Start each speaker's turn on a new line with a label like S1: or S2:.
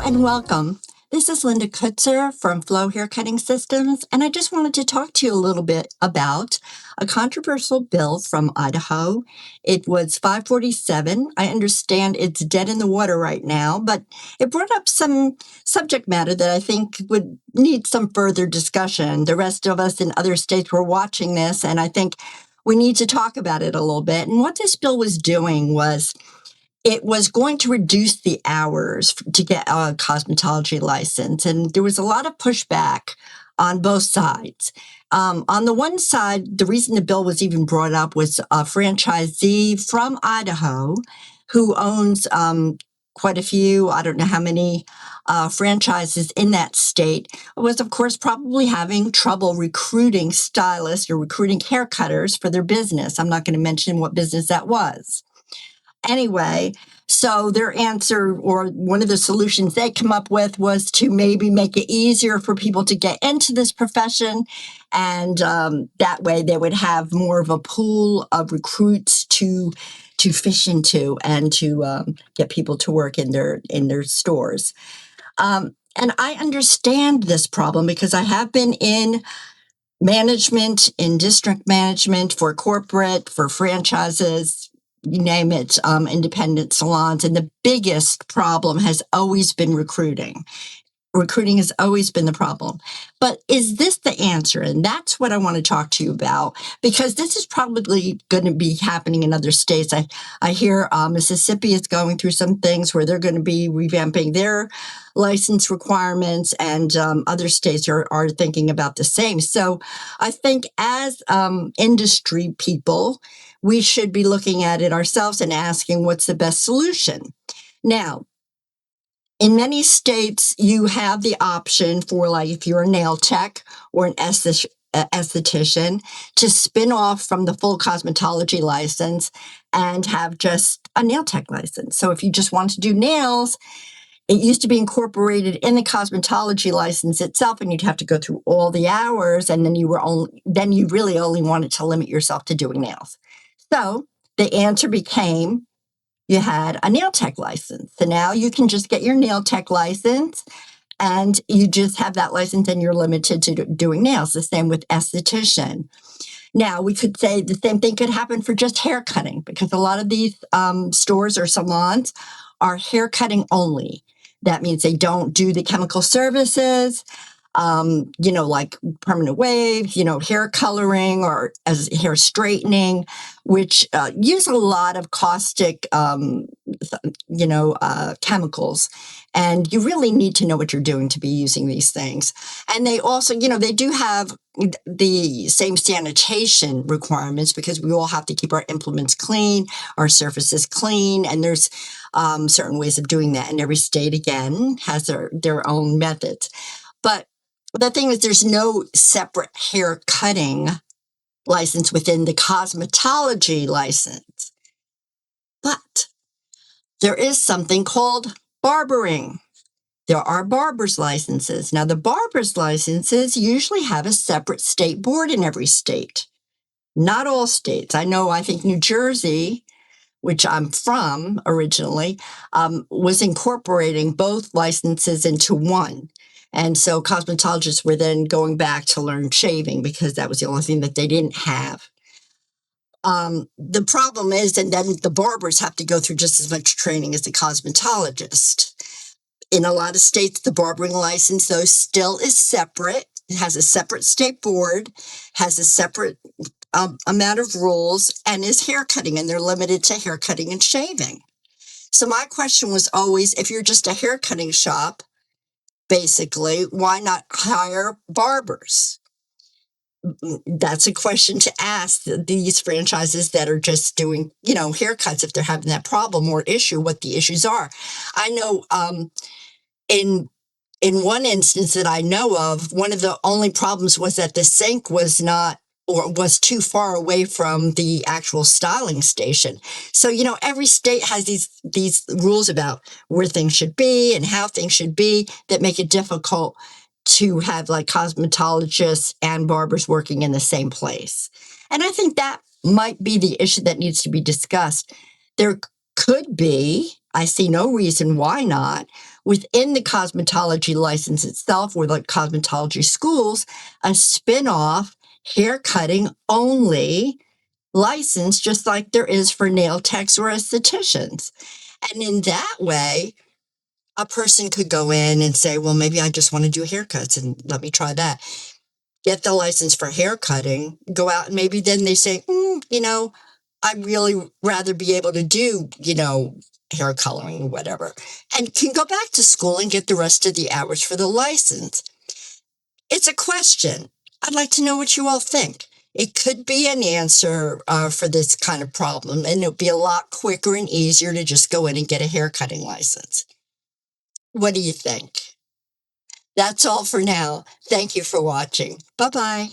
S1: and welcome. This is Linda Kutzer from Flow Hair Cutting Systems, and I just wanted to talk to you a little bit about a controversial bill from Idaho. It was 547. I understand it's dead in the water right now, but it brought up some subject matter that I think would need some further discussion. The rest of us in other states were watching this, and I think we need to talk about it a little bit. And what this bill was doing was it was going to reduce the hours to get a cosmetology license. And there was a lot of pushback on both sides. On the one side, the reason the bill was even brought up was a franchisee from Idaho who owns quite a few, I don't know how many franchises in that state, was, of course, probably having trouble recruiting stylists or recruiting hair cutters for their business. I'm not going to mention what business that was. Anyway, so their answer, or one of the solutions they come up with, was to maybe make it easier for people to get into this profession, and that way they would have more of a pool of recruits to fish into and to get people to work in their stores. And I understand this problem because I have been in management, in district management, for corporate, for franchises, you name it, independent salons. And the biggest problem has always been recruiting. Recruiting has always been the problem. But is this the answer? And that's what I want to talk to you about, because this is probably going to be happening in other states. I hear Mississippi is going through some things where they're going to be revamping their license requirements, and other states are thinking about the same. So I think as industry people, we should be looking at it ourselves and asking what's the best solution. Now, in many states, you have the option for, like, if you're a nail tech or an esthetician, to spin off from the full cosmetology license and have just a nail tech license. So if you just want to do nails, it used to be incorporated in the cosmetology license itself, and you'd have to go through all the hours, and then you really only wanted to limit yourself to doing nails. So the answer became, you had a nail tech license. So now you can just get your nail tech license, and you just have that license and you're limited to doing nails. The same with esthetician. Now, we could say the same thing could happen for just hair cutting, because a lot of these stores or salons are hair cutting only. That means they don't do the chemical services, like permanent waves, hair coloring or as hair straightening, which use a lot of caustic, chemicals. And you really need to know what you're doing to be using these things. And they also, they do have the same sanitation requirements, because we all have to keep our implements clean, our surfaces clean, and there's certain ways of doing that. And every state, again, has their own methods. But the thing is, there's no separate hair cutting license within the cosmetology license. But there is something called barbering. There are barber's licenses. Now, the barber's licenses usually have a separate state board in every state. Not all states. I think New Jersey, which I'm from originally, was incorporating both licenses into one. And so cosmetologists were then going back to learn shaving, because that was the only thing that they didn't have. The problem is, and then the barbers have to go through just as much training as the cosmetologist. In a lot of states, the barbering license, though, still is separate. It has a separate state board, has a separate amount of rules, and is hair cutting, and they're limited to hair cutting and shaving. So my question was always, if you're just a hair cutting shop, basically, why not hire barbers? That's a question to ask these franchises that are just doing, haircuts, if they're having that problem or issue, what the issues are. I know in one instance that I know of, one of the only problems was that the sink was not, or was too far away from the actual styling station. So, every state has these rules about where things should be and how things should be that make it difficult to have, like, cosmetologists and barbers working in the same place. And I think that might be the issue that needs to be discussed. There could be, I see no reason why not. Within the cosmetology license itself, or the cosmetology schools, a spin-off hair cutting only license, just like there is for nail techs or estheticians. And in that way, a person could go in and say, well, maybe I just want to do haircuts and let me try that. Get the license for hair cutting, go out, and maybe then they say, I'd really rather be able to do, hair coloring or whatever, and can go back to school and get the rest of the hours for the license. It's a question. I'd like to know what you all think. It could be an answer for this kind of problem, and it would be a lot quicker and easier to just go in and get a hair cutting license. What do you think? That's all for now. Thank you for watching. Bye-bye.